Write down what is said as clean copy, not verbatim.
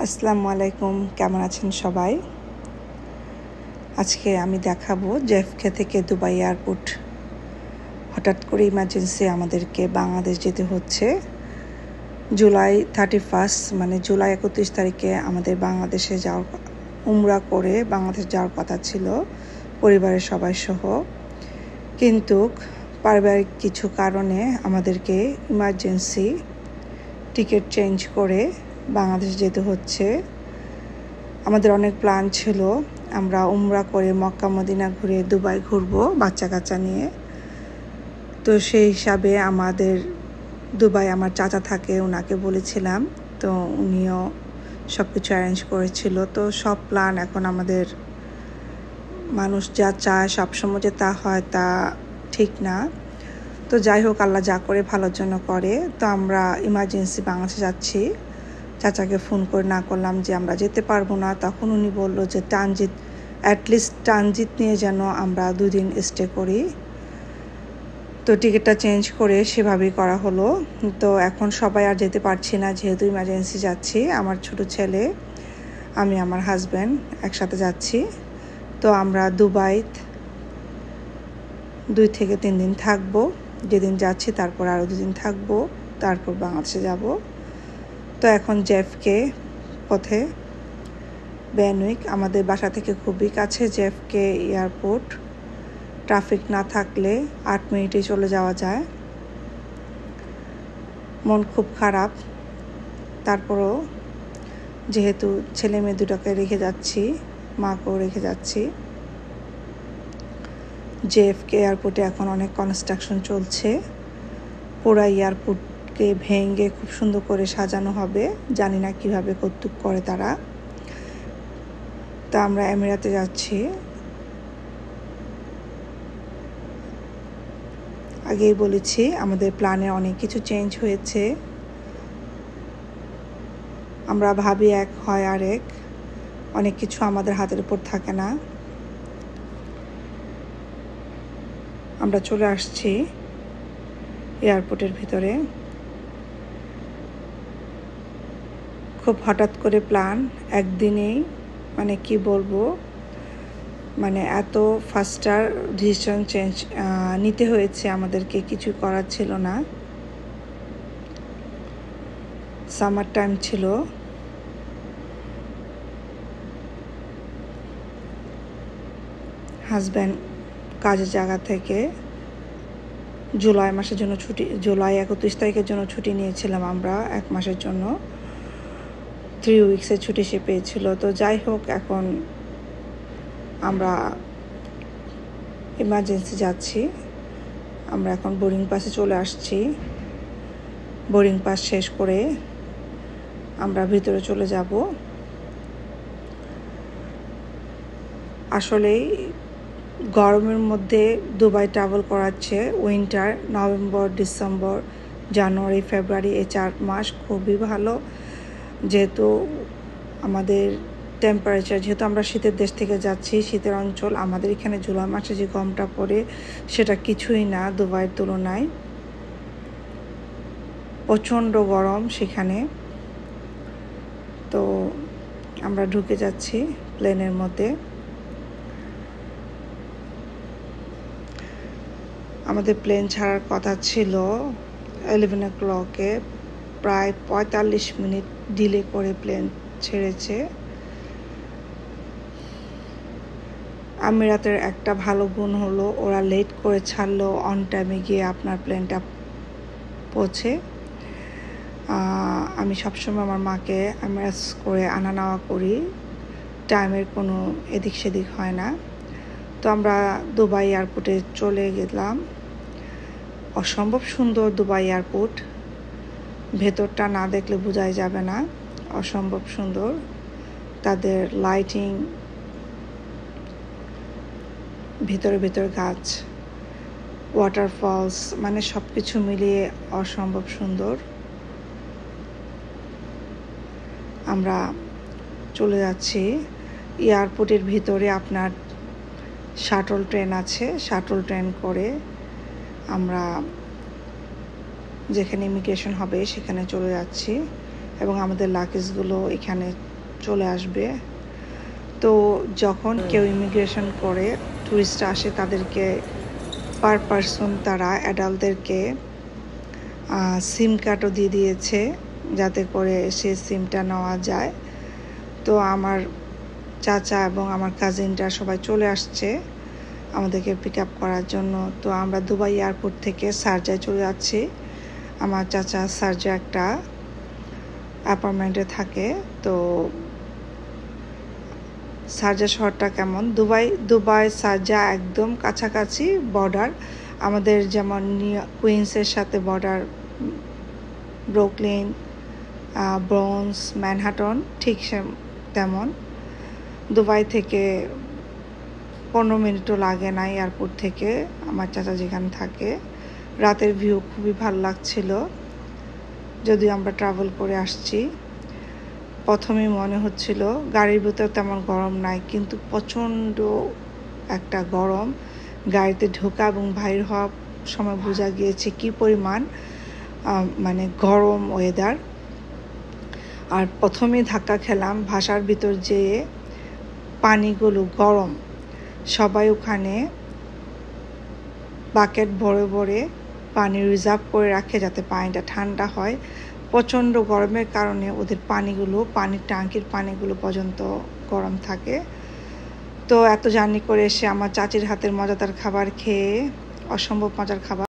আসসালামু আলাইকুম, কেমন আছেন সবাই? আজকে আমি দেখাবো জেএফকে থেকে দুবাই এয়ারপোর্ট হঠাৎ করে ইমার্জেন্সি আমাদেরকে বাংলাদেশ যেতে হচ্ছে। জুলাই 31 মানে জুলাই 31 তারিখে আমাদের বাংলাদেশে যাওয়ার উমরা করে বাংলাদেশ যাওয়ার কথা ছিল পরিবারের সবাই সহ, কিন্তু পারিবারিক কিছু কারণে আমাদেরকে ইমার্জেন্সি টিকিট চেঞ্জ করে বাংলাদেশ যেতে হচ্ছে। আমাদের অনেক প্ল্যান ছিল, আমরা উমরা করে মক্কা মদিনা ঘুরে দুবাই ঘুরবো বাচ্চা কাচ্চা নিয়ে। তো সেই হিসাবে আমাদের দুবাই আমার চাচা থাকে, ওনাকে বলেছিলাম, তো উনিও সব কিছু অ্যারেঞ্জ করেছিল। তো সব প্ল্যান এখন আমাদের মানুষ যা চায় সবসময় যে তা হয় তা ঠিক না। তো যাই হোক, আল্লাহ যা করে ভালোর জন্য করে। তো আমরা ইমার্জেন্সি বাংলাদেশে যাচ্ছি। চাচাকে ফোন করে না করলাম যে আমরা যেতে পারবো না, তখন উনি বলল যে অ্যাটলিস্ট ট্রানজিট নিয়ে যেন আমরা 2 দিন স্টে করি। তো টিকিটটা চেঞ্জ করে সেভাবেই করা হলো। তো এখন সবাই আর যেতে পারছি না, যেহেতু ইমার্জেন্সি যাচ্ছি। আমার ছোট ছেলে, আমি, আমার হাজব্যান্ড একসাথে যাচ্ছি। তো আমরা দুবাই 2 থেকে 3 দিন থাকবো। যেদিন যাচ্ছি তারপর আরও 2 দিন থাকবো, তারপর বাংলাদেশে যাব। তো এখন জেএফকে পথে বেনউইক, আমাদের বাসা থেকে খুবই কাছে জেএফকে এয়ারপোর্ট। ট্রাফিক না থাকলে 8 মিনিটে চলে যাওয়া যায়। মন খুব খারাপ, তারপরও যেহেতু ছেলে মেয়ে দুটাকে রেখে যাচ্ছি, মাকেও রেখে যাচ্ছি। জেএফকে এয়ারপোর্টে এখন অনেক কনস্ট্রাকশন চলছে। পুরা এয়ারপোর্টকে ভেঙে খুব সুন্দর করে সাজানো হবে, জানি না কিভাবে কর্তৃক করে তারা। তা আমরা এমিরাতে যাচ্ছি। আগেই বলেছি আমাদের প্ল্যানে অনেক কিছু চেঞ্জ হয়েছে। আমরা ভাবি এক, হয় আরেক। অনেক কিছু আমাদের হাতের উপর থাকে না। আমরা চলে আসছি এয়ারপোর্টের ভিতরে। খুব হঠাৎ করে প্ল্যান, একদিনেই, মানে কি বলবো, মানে এত ফাস্টার ডিসিশন নিতে হয়েছে আমাদেরকে, কিছু করার ছিল না। সামার টাইম ছিল। হাজব্যান্ড কাজের জায়গা থেকে জুলাই মাসের জন্য ছুটি, জুলাই 31 তারিখের জন্য ছুটি নিয়েছিলাম আমরা 1 মাসের জন্য। 3 উইক্সের ছুটি সে পেয়েছিল। তো যাই হোক, এখন আমরা ইমার্জেন্সি যাচ্ছি। আমরা এখন বোর্ডিং পাসে চলে আসছি। বোর্ডিং পাস শেষ করে আমরা ভিতরে চলে যাব। আসলেই গরমের মধ্যে দুবাই ট্রাভেল করাচ্ছে। উইন্টার, নভেম্বর, ডিসেম্বর, জানুয়ারি, ফেব্রুয়ারি, এই 4 মাস খুবই ভালো। যেহেতু আমাদের টেম্পারেচার, যেহেতু আমরা শীতের দেশ থেকে যাচ্ছি, শীতের অঞ্চল, আমাদের এখানে জুলাই মাসে যে গরমটা পড়ে সেটা কিছুই না দুবাইয়ের তুলনায়। প্রচণ্ড গরম সেখানে। তো আমরা ঢুকে যাচ্ছি প্লেনের মধ্যে। আমাদের প্লেন ছাড়ার কথা ছিল 11 o'clock-এ, প্রায় 45 মিনিট ডিলে করে প্লেন ছেড়েছে। আমিরাতের একটা ভালো গুণ হলো ওরা লেট করে ছাড়লেও অন টাইমে গিয়ে আপনার প্লেনটা পৌঁছে। আমি সবসময় আমার মাকে আমিরাত করে আনা নেওয়া করি, টাইমের কোনো এদিক সেদিক হয় না। তো আমরা দুবাই এয়ারপোর্টে চলে গেলাম। অসম্ভব সুন্দর দুবাই এয়ারপোর্ট, ভেতরটা না দেখলে বোঝাই যাবে না, অসম্ভব সুন্দর। তাদের লাইটিং, ভিতরে ভিতরে গাছ, ওয়াটারফলস, মানে সব কিছু মিলিয়ে অসম্ভব সুন্দর। আমরা চলে যাচ্ছি এয়ারপোর্টের ভিতরে। আপনার শাটল ট্রেন আছে, শাটল ট্রেন করে আমরা যেখানে ইমিগ্রেশন হবে সেখানে চলে যাচ্ছি। এবং আমাদের লাগেজগুলো এখানে চলে আসবে। তো যখন কেউ ইমিগ্রেশন করে, ট্যুরিস্টরা আসে, তাদেরকে পার পারসন তারা অ্যাডাল্টদেরকে সিম কার্ডও দিয়ে দিয়েছে যাতে করে সে সিমটা নেওয়া যায়। তো আমার চাচা এবং আমার কাজিনরা সবাই চলে আসছে আমাদেরকে পিক আপ করার জন্য। তো আমরা দুবাই এয়ারপোর্ট থেকে শারজায় চলে যাচ্ছি। আমার চাচা শারজা একটা অ্যাপার্টমেন্টে থাকে। তো শারজা শহরটা কেমন, দুবাই শারজা একদম কাছাকাছি বর্ডার। আমাদের যেমন কুইন্সের সাথে বর্ডার, ব্রুকলিন, ব্রোঞ্জ, ম্যানহাটন, ঠিক তেমন। দুবাই থেকে 15 মিনিটও লাগে না এয়ারপোর্ট থেকে আমার চাচা যেখানে থাকে। রাতের ভিউ খুবই ভালো লাগছিল। যদিও আমরা ট্রাভেল করে আসছি, প্রথমেই মনে হচ্ছিল গাড়ির ভিতর তেমন গরম নাই, কিন্তু প্রচণ্ড একটা গরম। গাড়িতে ঢোকা এবং বাইর হওয়ার সময় বোঝা গিয়েছে কি পরিমাণ মানে গরম ওয়েদার। আর প্রথমেই ধাক্কা খেলাম ভাষার ভিতর, যেয়ে পানিগুলো গরম। সবাই ওখানে বাকেট ভরে ভরে পানি রিজার্ভ করে রাখে যাতে পানিটা ঠান্ডা হয়। প্রচণ্ড গরমের কারণে ওদের পানির ট্যাঙ্কির পানিগুলো পর্যন্ত গরম থাকে। তো এত জার্নি করে এসে আমার চাচির হাতের মজাদার খাবার খেয়ে, অসম্ভব মজার খাবার।